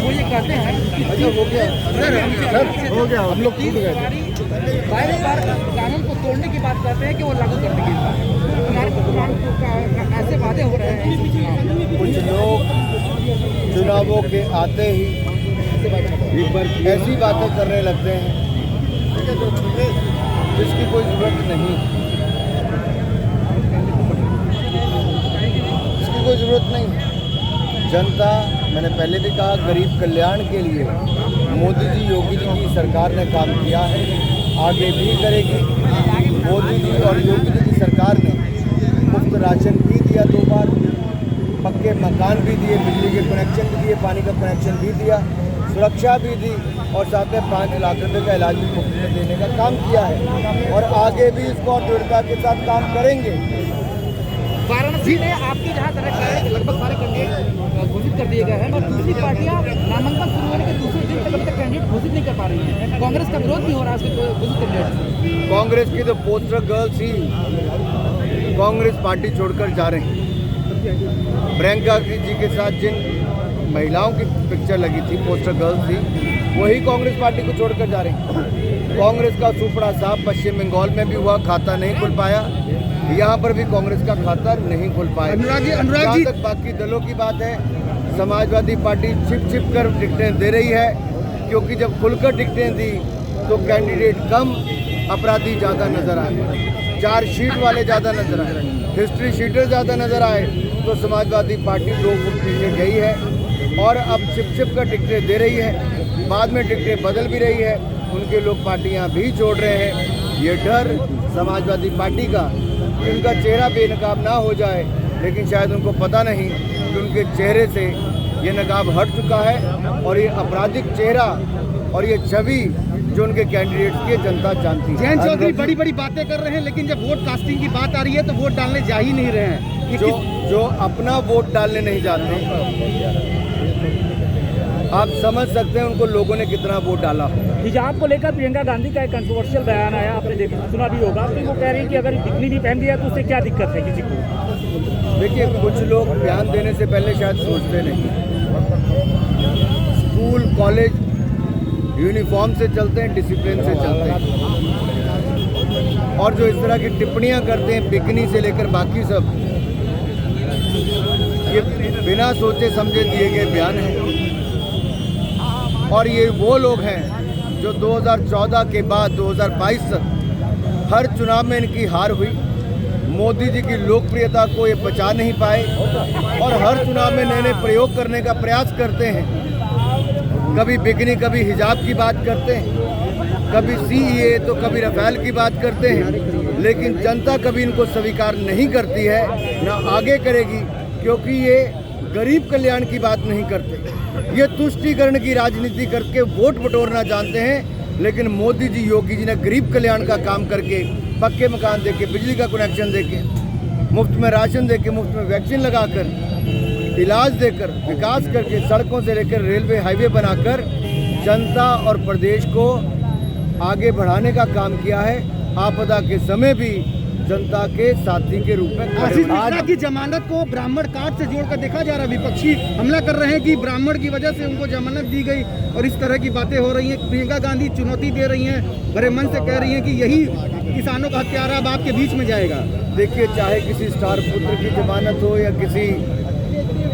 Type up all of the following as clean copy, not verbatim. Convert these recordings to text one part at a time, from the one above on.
वो ये कहते हैं कि हो गया हम लोग टूट गए। बार बार कानून को तोड़ने की बात करते हैं कि वो लागू करने की बात ऐसे वादे हो रहे हैं। कुछ लोग चुनावों के आते ही ऐसी बातें करने लगते हैं जिसकी कोई जरूरत नहीं, इसकी कोई जरूरत नहीं। जनता, मैंने पहले भी कहा, गरीब कल्याण के लिए मोदी जी, योगी जी की सरकार ने काम किया है, आगे भी करेगी। मोदी जी और योगी जी की सरकार ने मुफ्त राशन भी दिया 2 बार, पक्के मकान भी दिए, बिजली के कनेक्शन भी दिए, पानी का कनेक्शन भी दिया, सुरक्षा भी दी और साथ में 5 लाख रुपए का इलाज भी मुफ्त में देने का काम किया है और आगे भी इसको और दृढ़ता के साथ काम करेंगे। वाराणसी में आपकी जहाँ तरह है लगभग सारे कैंडिडेट घोषित कर दिए गए हैं और दूसरी पार्टियां नामांकन शुरू होने के दूसरे दिन तक अभी तक कैंडिडेट घोषित नहीं कर पा रही हैं। कांग्रेस का विरोध नहीं हो रहा है घोषित कैंडिडेट। कांग्रेस की तो पोस्टर गर्ल्स ही कांग्रेस पार्टी छोड़कर जा रहे हैं। प्रियंका जी के साथ जिन महिलाओं की पिक्चर लगी थी, पोस्टर गर्ल्स थी, वही कांग्रेस पार्टी को छोड़कर जा रही हैं। कांग्रेस का सुपड़ा साहब पश्चिम बंगाल में भी हुआ, खाता नहीं खुल पाया, यहाँ पर भी कांग्रेस का खाता नहीं खुल पाया। जहाँ तक बाकी दलों की बात है, समाजवादी पार्टी छिप छिप कर टिकटें दे रही है, क्योंकि जब खुलकर टिकटें दी तो कैंडिडेट कम, अपराधी ज़्यादा नजर आए, चार्जशीट वाले ज़्यादा नजर आए, हिस्ट्री शीटर ज़्यादा नजर आए, तो समाजवादी पार्टी 2 फुट पीछे गई है और अब छिप छिप कर टिकटें दे रही है, बाद में टिकटें बदल भी रही है, उनके लोग पार्टियां भी छोड़ रहे हैं। ये डर समाजवादी पार्टी का कि उनका चेहरा बेनकाब ना हो जाए, लेकिन शायद उनको पता नहीं कि उनके चेहरे से ये नकाब हट चुका है और ये आपराधिक चेहरा और ये छवि जो उनके कैंडिडेट्स की जनता जानती है। जयंत चौधरी बड़ी बड़ी बातें कर रहे हैं, लेकिन जब वोट कास्टिंग की बात आ रही है तो वोट डालने जा ही नहीं रहे हैं। जो अपना वोट डालने नहीं जाते, आप समझ सकते हैं उनको लोगों ने कितना वोट डाला। हिजाब को लेकर प्रियंका गांधी का एक कंट्रोवर्शियल बयान आया, आपने सुना भी होगा, कि वो कह रही है कि अगर बिकनी भी पहन दिया तो उससे क्या दिक्कत है किसी को। देखिए, कुछ लोग बयान देने से पहले शायद सोचते नहीं। स्कूल कॉलेज यूनिफॉर्म से चलते हैं, डिसिप्लिन से चलते हैं, और जो इस तरह की टिप्पणियां करते हैं बिकनी से लेकर बाकी सब, ये बिना सोचे समझे दिए गए बयान हैं। और ये वो लोग हैं जो 2014 के बाद 2022 तक हर चुनाव में इनकी हार हुई, मोदी जी की लोकप्रियता को ये बचा नहीं पाए और हर चुनाव में नए नए प्रयोग करने का प्रयास करते हैं। कभी बिकनी, कभी हिजाब की बात करते हैं, कभी सीएए तो कभी रफेल की बात करते हैं, लेकिन जनता कभी इनको स्वीकार नहीं करती है, ना आगे करेगी, क्योंकि ये गरीब कल्याण की बात नहीं करते। ये तुष्टीकरण की राजनीति करके वोट बटोरना जानते हैं, लेकिन मोदी जी, योगी जी ने गरीब कल्याण का काम करके, पक्के मकान देके, बिजली का कनेक्शन देके, मुफ्त में राशन देके, मुफ्त में वैक्सीन लगाकर, इलाज देकर, विकास करके, सड़कों से लेकर रेलवे हाईवे बनाकर जनता और प्रदेश को आगे बढ़ाने का काम किया है। आपदा के समय भी जनता के साथी के रूप में आशीष मिश्रा की जमानत को ब्राह्मण कार्ड से जोड़कर देखा जा रहा है। विपक्षी हमला कर रहे हैं कि ब्राह्मण की वजह से उनको जमानत दी गई और इस तरह की बातें हो रही हैं। प्रियंका गांधी चुनौती दे रही हैं, बड़े मन से कह रही हैं कि यही किसानों का हत्यारा अब आपके बीच में जाएगा। देखिए, चाहे किसी स्टार पुत्र की जमानत हो या किसी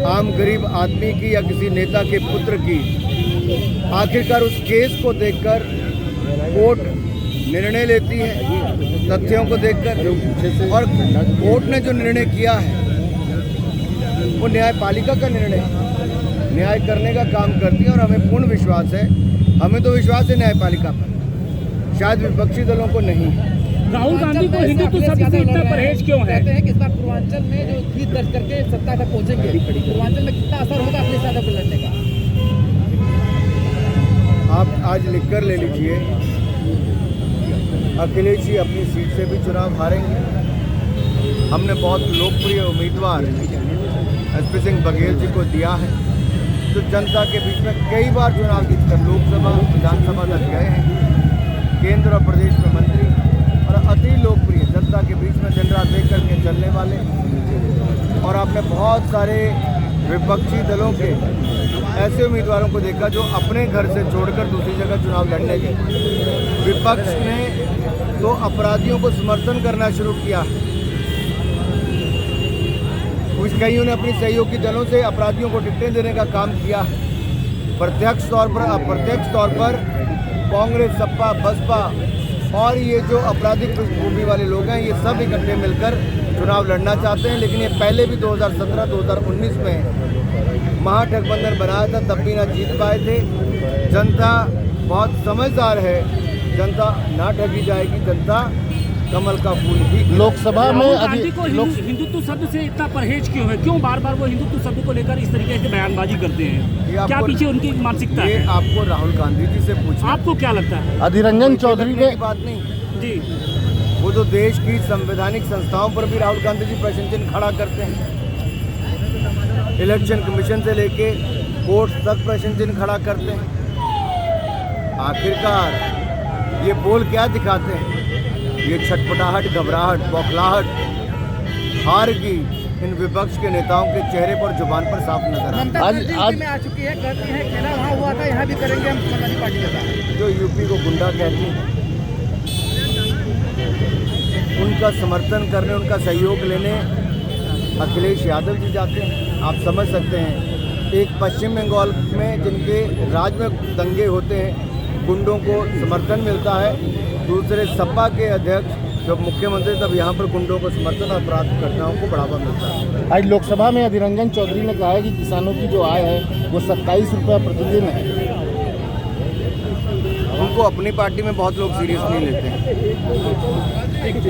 आम गरीब आदमी की या किसी नेता के पुत्र की, आखिरकार उस केस को देखकर कोर्ट निर्णय लेती है, तथ्यों को देखकर, और कोर्ट ने जो निर्णय किया है वो न्यायपालिका का निर्णय है, न्याय करने का काम करती है और हमें पूर्ण विश्वास है, हमें तो विश्वास है न्यायपालिका पर, शायद विपक्षी दलों को नहीं है। राहुल गांधी को हिंदुत्व शब्द से इतना परहेज क्यों है? कहते हैं कि इस बार पूर्वांचल में जो जीत दर्ज करके सत्ता तक पहुंचेंगे, पूर्वांचल में कितना असर होगा अपने साथ लड़ने का? आप आज लिखकर ले लीजिए, अखिलेश जी अपनी सीट से भी चुनाव हारेंगे। हमने बहुत लोकप्रिय उम्मीदवार एसपी सिंह बघेल जी को दिया है, तो जनता के बीच में कई बार चुनाव जीतकर लोकसभा, विधानसभा तक गए हैं, केंद्र और प्रदेश में मंत्री, और अति लोकप्रिय, जनता के बीच में दिन रात देख करके चलने वाले। और आपने बहुत सारे विपक्षी दलों के ऐसे उम्मीदवारों को देखा जो अपने घर से छोड़कर दूसरी जगह चुनाव लड़ने गए। विपक्ष ने तो अपराधियों को समर्थन करना शुरू किया। कुछ कईयों ने अपनी सहयोगी दलों से अपराधियों को टिकटें देने का काम किया। प्रत्यक्ष तौर पर अप्रत्यक्ष तौर पर कांग्रेस, सपा, बसपा और ये जो आपराधिक पृष्ठभूमि वाले लोग हैं, ये सब इकट्ठे मिलकर चुनाव लड़ना चाहते हैं। लेकिन ये पहले भी 2017-2019 में महागठबंधन बनाया था, तब भी ना जीत पाए थे। जनता बहुत समझदार है, जनता ना ठगी जाएगी, जनता कमल का फूल भी। लोकसभा में राहुल गांधी को हिंदुत्व शब्द से इतना परहेज क्यों है? क्यों बार बार वो हिंदुत्व शब्द को लेकर इस तरीके से बयानबाजी करते हैं? क्या पीछे उनकी मानसिकता ये है? आपको राहुल गांधी जी से पूछना। आपको क्या लगता है? अधीर रंजन चौधरी ने बात नहीं जी, वो तो देश की संवैधानिक संस्थाओं पर भी राहुल गांधी जी प्रश्न चिन्ह खड़ा करते हैं। इलेक्शन कमीशन से लेके कोर्ट तक प्रश्न चिन्ह खड़ा करते हैं। आखिरकार ये बोल क्या दिखाते हैं? ये छटपटाहट, घबराहट, बौखलाहट, हार की इन विपक्ष के नेताओं के चेहरे पर, जुबान पर साफ नजर आता है। ममता बनर्जी यूपी में आ चुकी है, कहती है खेला वहाँ हुआ था, यहाँ भी करेंगे हम समाजवादी पार्टी के साथ। जो यूपी को गुंडा कहती हैं, उनका समर्थन करने, उनका सहयोग लेने अखिलेश यादव जी जाते हैं। आप समझ सकते हैं, एक पश्चिम बंगाल में जिनके राज में दंगे होते हैं, गुंडों को समर्थन मिलता है। दूसरे सपा के अध्यक्ष जब मुख्यमंत्री, तब यहाँ पर गुंडों को समर्थन और अपराधकर्ताओं को बढ़ावा मिलता है। आज लोकसभा में अधीर रंजन चौधरी ने कहा है कि किसानों की जो आय है वो 27 रुपये प्रतिदिन है। उनको अपनी पार्टी में बहुत लोग सीरियस नहीं लेते हैं। Thank you.